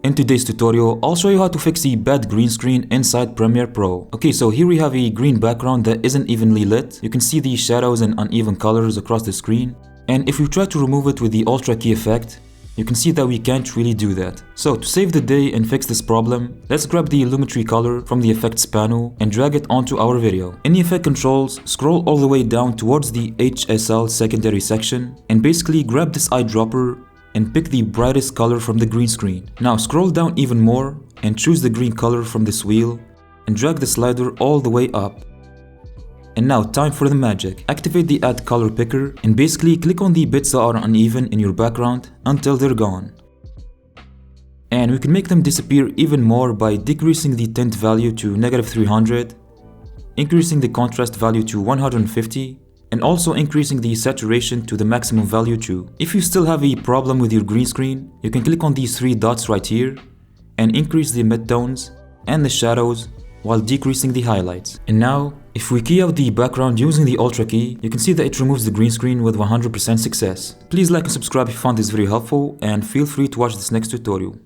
In today's tutorial, I'll show you how to fix the bad green screen inside Premiere Pro. Okay, so here we have a green background that isn't evenly lit. You can see the shadows and uneven colors across the screen. And if we try to remove it with the Ultra key effect, you can see that we can't really do that. So to save the day and fix this problem, let's grab the Lumetri color from the effects panel and drag it onto our video. In the effect controls, scroll all the way down towards the HSL secondary section and basically grab this eyedropper and pick the brightest color from the green screen. Now scroll down even more and choose the green color from this wheel and drag the slider all the way up. And now time for the magic. Activate the add color picker and basically click on the bits that are uneven in your background until they're gone. And we can make them disappear even more by decreasing the tint value to -300, increasing the contrast value to 150, and also increasing the saturation to the maximum value too. If you still have a problem with your green screen, you can click on these three dots right here and increase the midtones and the shadows while decreasing the highlights. And now, if we key out the background using the Ultra key, you can see that it removes the green screen with 100% success. Please like and subscribe if you found this video helpful, and feel free to watch this next tutorial.